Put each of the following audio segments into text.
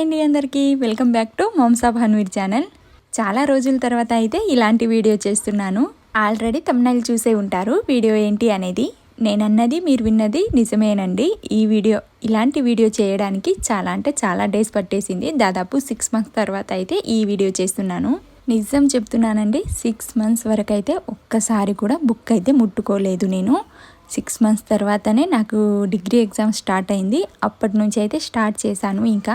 అండి అందరికీ welcome back to moms of Hanveer channel. చాలా రోజుల తర్వాత అయితే ఇలాంటి వీడియో చేస్తున్నాను. ఆల్రెడీ థంబ్నెయిల్ చూసే ఉంటారు వీడియో ఏంటి అనేది. నేనన్నది మీరు విన్నది నిజమేనండి. ఇలాంటి వీడియో చేయడానికి చాలా డేస్ పట్టేసింది. దాదాపు 6 months తర్వాత అయితే ఈ వీడియో చేస్తున్నాను. నిజం చెప్తున్నానండి, 6 months వరకు అయితే ఒక్కసారి కూడా బుక్ అయితే ముట్టుకోలేదు నేను. 6 months తర్వాతనే నాకు డిగ్రీ ఎగ్జామ్ స్టార్ట్ అయింది. అప్పటి నుంచి అయితే స్టార్ట్ చేశాను. ఇంకా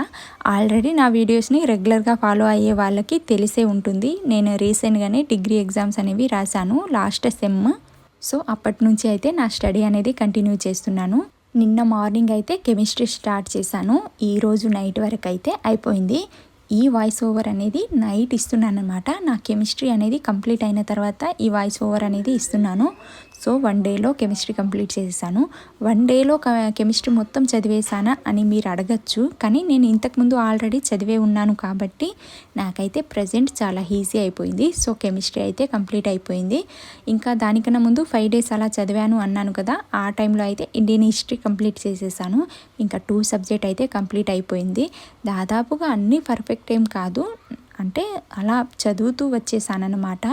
ఆల్రెడీ నా వీడియోస్ని రెగ్యులర్గా ఫాలో అయ్యే వాళ్ళకి తెలిసే ఉంటుంది. నేను రీసెంట్గానే డిగ్రీ ఎగ్జామ్స్ అనేవి రాశాను, లాస్ట్ సెమ్. సో అప్పటి నుంచి అయితే నా స్టడీ అనేది కంటిన్యూ చేస్తున్నాను. నిన్న మార్నింగ్ అయితే కెమిస్ట్రీ స్టార్ట్ చేశాను. ఈరోజు నైట్ వరకు అయితే అయిపోయింది. ఈ వాయిస్ ఓవర్ అనేది నైట్ ఇస్తున్నాను అనమాట. నా కెమిస్ట్రీ అనేది కంప్లీట్ అయిన తర్వాత ఈ వాయిస్ ఓవర్ అనేది ఇస్తున్నాను. సో 1 dayలో కెమిస్ట్రీ కంప్లీట్ చేసేసాను. 1 dayలో కెమిస్ట్రీ మొత్తం చదివేసానా అని మీరు అడగచ్చు. కానీ నేను ఇంతకుముందు ఆల్రెడీ చదివే ఉన్నాను కాబట్టి నాకైతే ప్రజెంట్ చాలా ఈజీ అయిపోయింది. సో కెమిస్ట్రీ అయితే కంప్లీట్ అయిపోయింది. ఇంకా దానికన్నా ముందు 5 days అలా చదివాను అన్నాను కదా, ఆ టైంలో అయితే ఇండియన్ హిస్టరీ కంప్లీట్ చేసేసాను. ఇంకా 2 subject అయితే కంప్లీట్ అయిపోయింది. దాదాపుగా అన్నీ పర్ఫెక్ట్ ఏం కాదు, అంటే అలా చదువుతూ వచ్చేసానన్నమాట.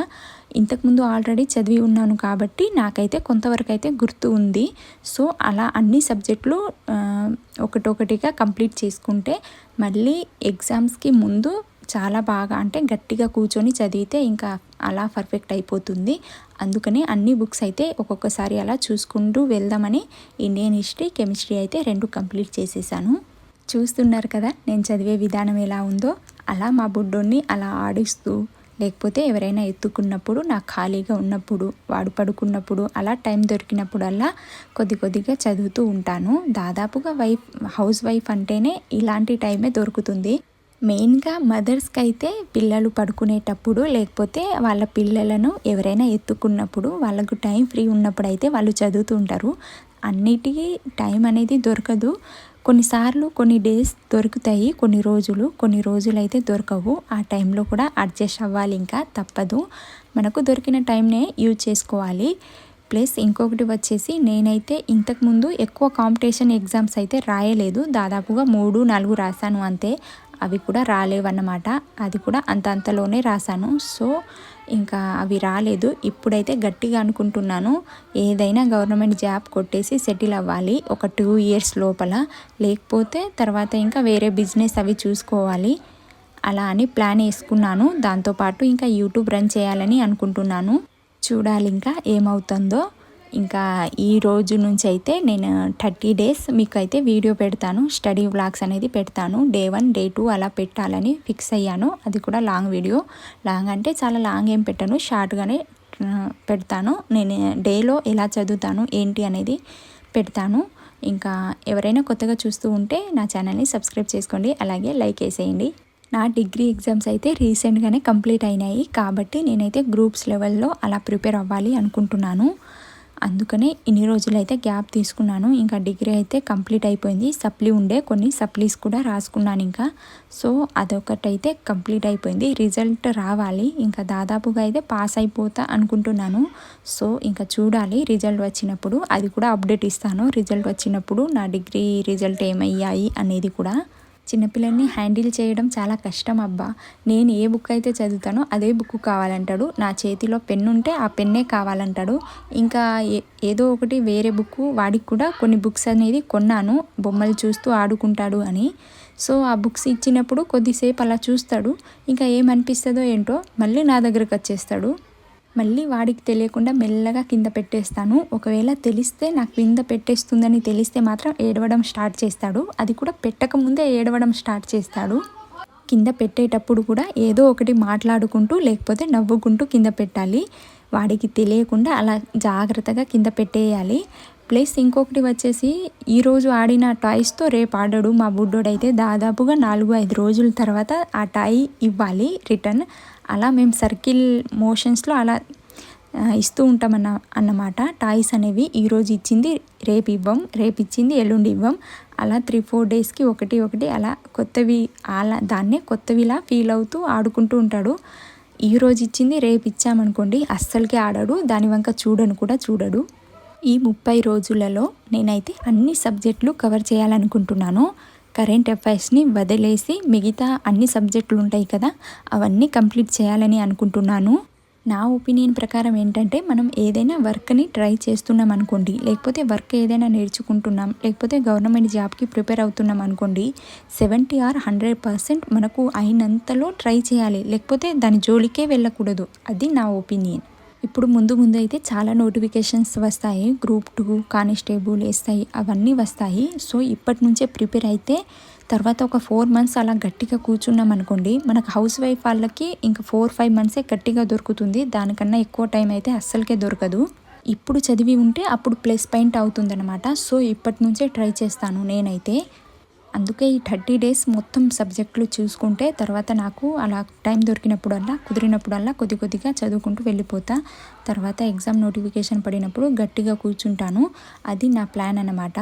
ఇంతకుముందు ఆల్రెడీ చదివి ఉన్నాను కాబట్టి నాకైతే కొంతవరకు అయితే గుర్తు ఉంది. సో అలా అన్ని సబ్జెక్టులు ఒకటొకటిగా కంప్లీట్ చేసుకుంటే మళ్ళీ ఎగ్జామ్స్కి ముందు చాలా బాగా, అంటే గట్టిగా కూర్చొని చదివితే ఇంకా అలా పర్ఫెక్ట్ అయిపోతుంది. అందుకని అన్ని బుక్స్ అయితే ఒక్కొక్కసారి అలా చూసుకుంటూ వెళ్దామని ఇండియన్ హిస్టరీ, కెమిస్ట్రీ అయితే 2 కంప్లీట్ చేసేసాను. చూస్తున్నారు కదా నేను చదివే విధానం ఎలా ఉందో. అలా మా బుడ్డోని అలా ఆడిస్తూ, లేకపోతే ఎవరైనా ఎత్తుకున్నప్పుడు, నాకు ఖాళీగా ఉన్నప్పుడు, వాడు పడుకున్నప్పుడు, అలా టైం దొరికినప్పుడల్లా కొద్దిగా చదువుతూ ఉంటాను. దాదాపుగా హౌస్ వైఫ్ అంటేనే ఇలాంటి టైమే దొరుకుతుంది. మెయిన్గా మదర్స్కి అయితే పిల్లలు పడుకునేటప్పుడు, లేకపోతే వాళ్ళ పిల్లలను ఎవరైనా ఎత్తుకున్నప్పుడు, వాళ్ళకు టైం ఫ్రీ ఉన్నప్పుడు అయితే వాళ్ళు చదువుతూ ఉంటారు. అన్నిటికీ టైం అనేది దొరకదు. కొన్నిసార్లు కొన్ని డేస్ దొరుకుతాయి, కొన్ని రోజులు అయితే దొరకవు. ఆ టైంలో కూడా అడ్జస్ట్ అవ్వాలి, ఇంకా తప్పదు. మనకు దొరికిన టైంనే యూజ్ చేసుకోవాలి. ప్లస్ ఇంకొకటి వచ్చేసి, నేనైతే ఇంతకుముందు ఎక్కువ కాంపిటీషన్ ఎగ్జామ్స్ అయితే రాయలేదు. దాదాపుగా 3-4 రాశాను అంతే. అవి కూడా రాలేవన్నమాట. అది కూడా అంతలోనే రాశాను. సో ఇంకా అవి రాలేదు. ఇప్పుడైతే గట్టిగా అనుకుంటున్నాను, ఏదైనా గవర్నమెంట్ జాబ్ కొట్టేసి సెటిల్ అవ్వాలి ఒక 2 years లోపల. లేకపోతే తర్వాత ఇంకా వేరే బిజినెస్ అవి చూసుకోవాలి. అలా అని ప్లాన్ వేసుకున్నాను. దాంతోపాటు ఇంకా యూట్యూబ్ రన్ చేయాలని అనుకుంటున్నాను. చూడాలి ఇంకా ఏమవుతుందో. ఇంకా ఈ రోజు నుంచి అయితే నేను 30 days మీకు అయితే వీడియో పెడతాను, స్టడీ వ్లాగ్స్ అనేది పెడతాను. Day 1, Day 2 అలా పెట్టాలని ఫిక్స్ అయ్యాను. అది కూడా లాంగ్ వీడియో. లాంగ్ అంటే చాలా లాంగ్ ఏం పెట్టాను, షార్ట్గానే పెడతాను. నేను డేలో ఎలా చదువుతాను ఏంటి అనేది పెడతాను. ఇంకా ఎవరైనా కొత్తగా చూస్తూ ఉంటే నా ఛానల్ని సబ్స్క్రైబ్ చేసుకోండి, అలాగే లైక్ వేసేయండి. నా డిగ్రీ ఎగ్జామ్స్ అయితే రీసెంట్గానే కంప్లీట్ అయినాయి కాబట్టి నేనైతే గ్రూప్స్ లెవెల్లో అలా ప్రిపేర్ అవ్వాలి అనుకుంటున్నాను. అందుకనే ఇన్ని రోజులు అయితే గ్యాప్ తీసుకున్నాను. ఇంకా డిగ్రీ అయితే కంప్లీట్ అయిపోయింది. సప్లీ ఉండే, కొన్ని సప్లీస్ కూడా రాసుకున్నాను ఇంకా. సో అదొకటైతే కంప్లీట్ అయిపోయింది. రిజల్ట్ రావాలి. ఇంకా దాదాపుగా అయితే పాస్ అయిపోతా అనుకుంటున్నాను. సో ఇంకా చూడాలి రిజల్ట్ వచ్చినప్పుడు. అది కూడా అప్డేట్ ఇస్తాను రిజల్ట్ వచ్చినప్పుడు, నా డిగ్రీ రిజల్ట్ ఏమయ్యాయి అనేది కూడా. చిన్నపిల్లల్ని హ్యాండిల్ చేయడం చాలా కష్టం అబ్బా. నేను ఏ బుక్ అయితే చదువుతానో అదే బుక్ కావాలంటాడు. నా చేతిలో పెన్ను ఉంటే ఆ పెన్నే కావాలంటాడు. ఇంకా ఏదో ఒకటి వేరే బుక్, వాడికి కూడా కొన్ని బుక్స్ అనేది కొన్నాను, బొమ్మలు చూస్తూ ఆడుకుంటాడు అని. సో ఆ బుక్స్ ఇచ్చినప్పుడు కొద్దిసేపు అలా చూస్తాడు. ఇంకా ఏమనిపిస్తుందో ఏంటో మళ్ళీ నా దగ్గరకు వచ్చేస్తాడు. మళ్ళీ వాడికి తెలియకుండా మెల్లగా కింద పెట్టేస్తాను. ఒకవేళ తెలిస్తే, నాకు కింద పెట్టేస్తుందని తెలిస్తే మాత్రం ఏడవడం స్టార్ట్ చేస్తాడు. అది కూడా పెట్టకముందే ఏడవడం స్టార్ట్ చేస్తాడు. కింద పెట్టేటప్పుడు కూడా ఏదో ఒకటి మాట్లాడుకుంటూ లేకపోతే నవ్వుకుంటూ కింద పెట్టాలి. వాడికి తెలియకుండా అలా జాగ్రత్తగా కింద పెట్టేయాలి. ప్లస్ ఇంకొకటి వచ్చేసి, ఈరోజు ఆడిన టాయ్స్తో రేపు ఆడాడు మా బుడ్డోడైతే. దాదాపుగా 4-5 రోజుల తర్వాత ఆ టాయ్ ఇవ్వాలి రిటర్న్. అలా మేము సర్కిల్ మోషన్స్లో అలా ఇస్తూ ఉంటాం అన్నమాట. టాయ్స్ అనేవి ఈరోజు ఇచ్చింది రేపు ఇవ్వం, రేపు ఇచ్చింది ఎల్లుండి ఇవ్వం. అలా 3-4 daysకి ఒకటి అలా కొత్తవి, అలా దాన్నే కొత్తవిలా ఫీల్ అవుతూ ఆడుకుంటూ ఉంటాడు. ఈరోజు ఇచ్చింది రేపు ఇచ్చామనుకోండి అస్సలకే ఆడాడు, దాని వంక చూడడు. ఈ 30 రోజులలో నేనైతే అన్ని సబ్జెక్టులు కవర్ చేయాలనుకుంటున్నాను. కరెంట్ అఫైర్స్ని వదిలేసి మిగతా అన్ని సబ్జెక్టులు ఉంటాయి కదా, అవన్నీ కంప్లీట్ చేయాలని అనుకుంటున్నాను. నా ఒపీనియన్ ప్రకారం ఏంటంటే, మనం ఏదైనా వర్క్ని ట్రై చేస్తున్నాం అనుకోండి, లేకపోతే వర్క్ ఏదైనా నేర్చుకుంటున్నాం, లేకపోతే గవర్నమెంట్ జాబ్కి ప్రిపేర్ అవుతున్నాం అనుకోండి, 70 or 100% మనకు అయినంతలో ట్రై చేయాలి, లేకపోతే దాని జోలికే వెళ్ళకూడదు. అది నా ఒపీనియన్. ఇప్పుడు ముందు అయితే చాలా నోటిఫికేషన్స్ వస్తాయి, గ్రూప్ 2, కానిస్టేబుల్, ఎస్ఐ అవన్నీ వస్తాయి. సో ఇప్పటి నుంచే ప్రిపేర్ అయితే తర్వాత ఒక 4 months అలా గట్టిగా కూర్చున్నాం అనుకోండి, మనకు హౌస్ వైఫ్ వాళ్ళకి ఇంకా 4-5 monthsే గట్టిగా దొరుకుతుంది. దానికన్నా ఎక్కువ టైం అయితే అస్సలకే దొరకదు. ఇప్పుడు చదివి ఉంటే అప్పుడు ప్లస్ పాయింట్ అవుతుందన్నమాట. సో ఇప్పటి నుంచే ట్రై చేస్తాను నేనైతే. అందుకే ఈ 30 days మొత్తం సబ్జెక్టులు చూసుకుంటే తర్వాత నాకు అలా టైం దొరికినప్పుడల్లా, కుదిరినప్పుడల్లా కొద్దిగా చదువుకుంటూ వెళ్ళిపోతా. తర్వాత ఎగ్జామ్ నోటిఫికేషన్ పడినప్పుడు గట్టిగా కూర్చుంటాను. అది నా ప్లాన్ అన్నమాట.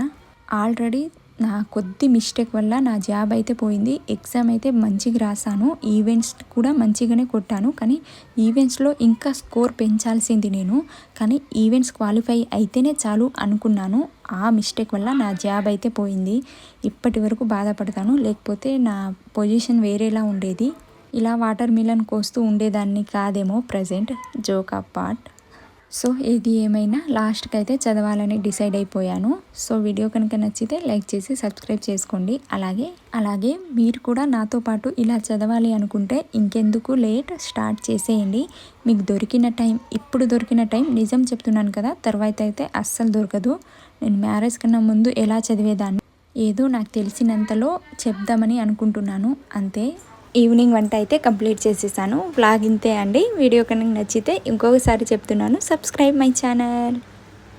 ఆల్రెడీ నా కొద్ది మిస్టేక్ వల్ల నా జాబ్ అయితే పోయింది. ఎగ్జామ్ అయితే మంచిగా రాసాను, ఈవెంట్స్ కూడా మంచిగానే కొట్టాను. కానీ ఈవెంట్స్లో ఇంకా స్కోర్ పెంచాల్సింది నేను. కానీ ఈవెంట్స్ క్వాలిఫై అయితేనే చాలు అనుకున్నాను. ఆ మిస్టేక్ వల్ల నా జాబ్ అయితే పోయింది. ఇప్పటి వరకు బాధపడతాను, లేకపోతే నా పొజిషన్ వేరేలా ఉండేది. ఇలా వాటర్ మిలన్ కోస్తూ ఉండేదాన్ని కాదేమో ప్రజెంట్. Joke apart. సో ఏది ఏమైనా లాస్ట్కి అయితే చదవాలని డిసైడ్ అయిపోయాను. సో వీడియో కనుక నచ్చితే లైక్ చేసి సబ్స్క్రైబ్ చేసుకోండి. అలాగే మీరు కూడా నాతో పాటు ఇలా చదవాలి అనుకుంటే ఇంకెందుకు లేట్, స్టార్ట్ చేసేయండి. మీకు ఇప్పుడు దొరికిన టైం నిజం చెప్తున్నాను కదా, తర్వాత అయితే అస్సలు దొరకదు. నేను మ్యారేజ్ కన్నా ముందు ఎలా చదివేదాన్ని, ఏదో నాకు తెలిసినంతలో చెప్దామని అనుకుంటున్నాను అంతే. ఈవినింగ్ వంట అయితే కంప్లీట్ చేసేసాను. వ్లాగ్ ఇంతే అండి. వీడియో కనుక నచ్చితే ఇంకొకసారి చెప్తున్నాను, సబ్స్క్రైబ్ మై ఛానల్.